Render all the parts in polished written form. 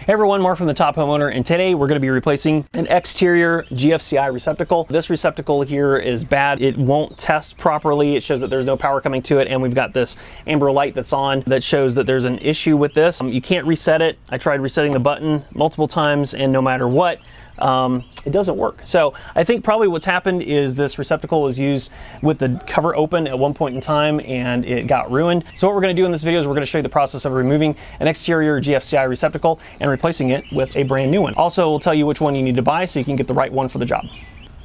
Hey everyone, Mark from the Top Homeowner, and today we're going to be replacing an exterior GFCI receptacle. This receptacle here is bad. It won't test properly. It shows that there's no power coming to it, and we've got this amber light that's on that shows that there's an issue with this. You can't reset it. I tried resetting the button multiple times, and no matter what, it doesn't work. So I think probably what's happened is this receptacle was used with the cover open at one point in time and it got ruined. So what we're going to do in this video is we're going to show you the process of removing an exterior GFCI receptacle and replacing it with a brand new one. Also, we'll tell you which one you need to buy so you can get the right one for the job.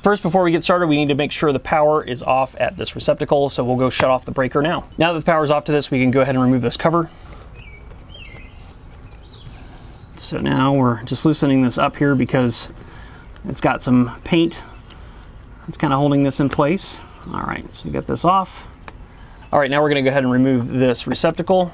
First, before we get started, we need to make sure the power is off at this receptacle. So we'll go shut off the breaker now. Now that the power is off to this, we can go ahead and remove this cover. So now we're just loosening this up here because it's got some paint. It's kind of holding this in place. All right, so we get this off. All right, now we're gonna go ahead and remove this receptacle.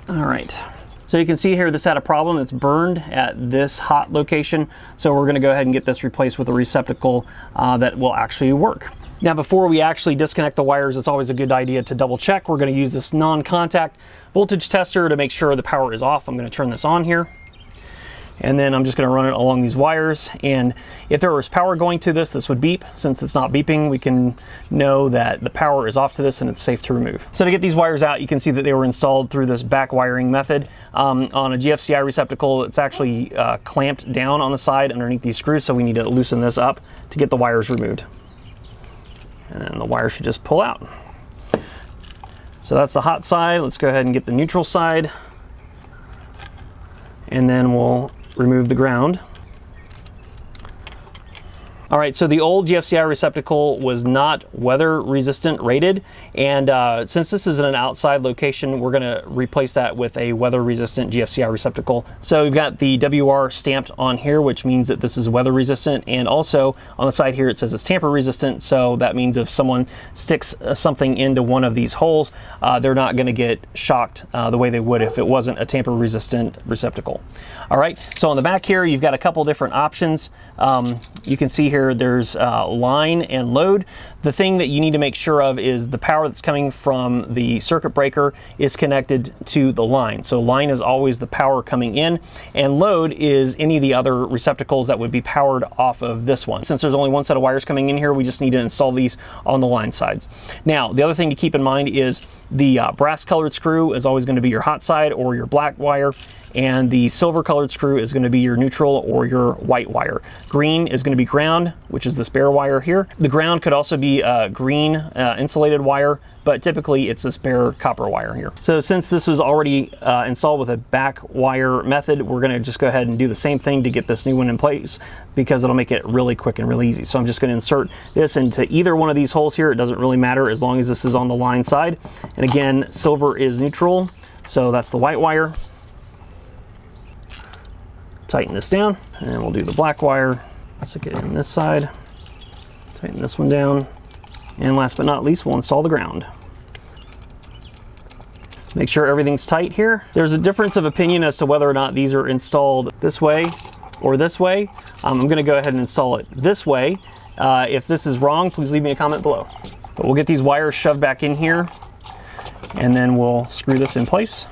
All right, so you can see here this had a problem. It's burned at this hot location. So we're gonna go ahead and get this replaced with a receptacle that will actually work. Now, before we actually disconnect the wires, it's always a good idea to double check. We're gonna use this non-contact voltage tester to make sure the power is off. I'm gonna turn this on here. And then I'm just going to run it along these wires, and if there was power going to this, this would beep. Since it's not beeping, we can know that the power is off to this and it's safe to remove. So to get these wires out, you can see that they were installed through this back wiring method. On a GFCI receptacle, it's actually clamped down on the side underneath these screws, so we need to loosen this up to get the wires removed. And then the wire should just pull out. So that's the hot side. Let's go ahead and get the neutral side, and then we'll remove the ground. All right, so the old GFCI receptacle was not weather resistant rated, and since this is in an outside location, we're gonna replace that with a weather resistant GFCI receptacle. So we've got the WR stamped on here, which means that this is weather resistant, and also on the side here it says it's tamper resistant, so that means if someone sticks something into one of these holes, they're not gonna get shocked the way they would if it wasn't a tamper resistant receptacle. All right, so on the back here, you've got a couple different options. You can see here there's line and load. The thing that you need to make sure of is the power that's coming from the circuit breaker is connected to the line. So line is always the power coming in, and load is any of the other receptacles that would be powered off of this one. Since there's only one set of wires coming in here, we just need to install these on the line sides. Now, the other thing to keep in mind is the brass colored screw is always going to be your hot side or your black wire, and the silver colored screw is going to be your neutral or your white wire. Green is going to be ground, which is this bare wire here. The ground could also be green insulated wire, but typically it's this bare copper wire here. So since this was already installed with a back wire method, we're going to just go ahead and do the same thing to get this new one in place, because it'll make it really quick and really easy. So I'm just going to insert this into either one of these holes here. It doesn't really matter as long as this is on the line side. And again, silver is neutral, so that's the white wire. Tighten this down, and we'll do the black wire. Stick it in this side, tighten this one down, and last but not least, we'll install the ground. Make sure everything's tight here. There's a difference of opinion as to whether or not these are installed this way or this way. I'm going to go ahead and install it this way. If this is wrong, please leave me a comment below. But we'll get these wires shoved back in here, and then we'll screw this in place.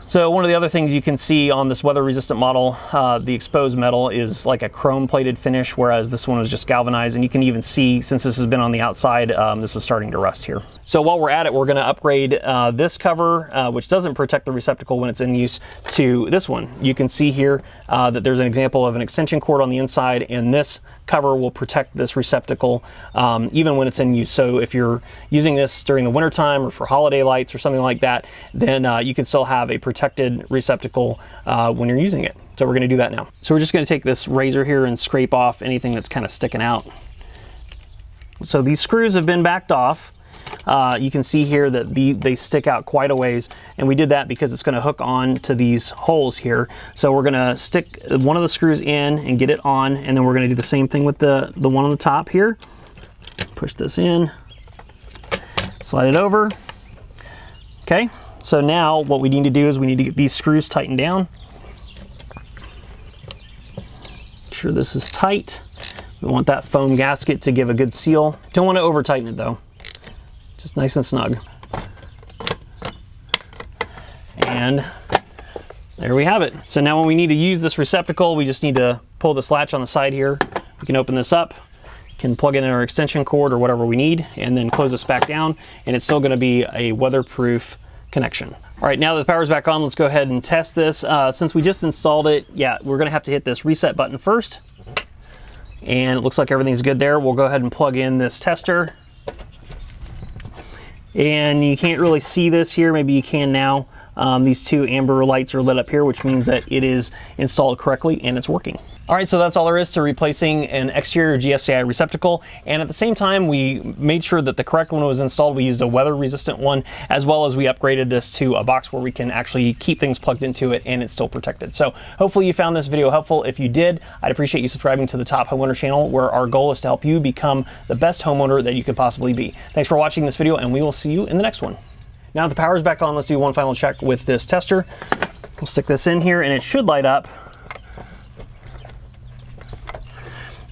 So one of the other things you can see on this weather resistant model, the exposed metal is like a chrome plated finish, whereas this one was just galvanized. And you can even see, since this has been on the outside, this was starting to rust here. So while we're at it, we're going to upgrade this cover, which doesn't protect the receptacle when it's in use, to this one. You can see here that there's an example of an extension cord on the inside, and this cover will protect this receptacle even when it's in use. So if you're using this during the winter time or for holiday lights or something like that, then you can still have a protected receptacle when you're using it. So we're going to do that now. So we're just going to take this razor here and scrape off anything that's kind of sticking out. So these screws have been backed off. You can see here that they stick out quite a ways, and we did that because it's going to hook on to these holes here. So we're going to stick one of the screws in and get it on, and then we're going to do the same thing with the one on the top here. Push this in, slide it over. Okay, so now what we need to do is we need to get these screws tightened down. Make sure this is tight. We want that foam gasket to give a good seal. Don't want to over tighten it though. Just nice and snug. And there we have it. So now when we need to use this receptacle, we just need to pull this latch on the side here. We can open this up, can plug in our extension cord or whatever we need, and then close this back down, and it's still going to be a weatherproof connection. All right, now that the power's back on, let's go ahead and test this. Since we just installed it, yeah, we're going to have to hit this reset button first. And it looks like everything's good there. We'll go ahead and plug in this tester. And you can't really see this here, maybe you can now. These two amber lights are lit up here, which means that it is installed correctly and it's working. All right, so that's all there is to replacing an exterior GFCI receptacle. And at the same time, we made sure that the correct one was installed. We used a weather resistant one, as well as we upgraded this to a box where we can actually keep things plugged into it and it's still protected. So hopefully you found this video helpful. If you did, I'd appreciate you subscribing to the Top Homeowner channel, where our goal is to help you become the best homeowner that you could possibly be. Thanks for watching this video, and we will see you in the next one. Now that the power's back on, let's do one final check with this tester. We'll stick this in here and it should light up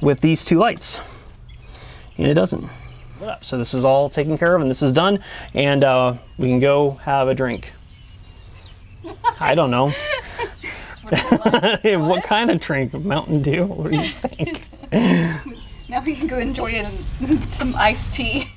with these two lights, and it doesn't. So this is all taken care of and this is done, and we can go have a drink. I don't know. What kind of drink? Mountain Dew? What do you think? Now we can go enjoy some iced tea.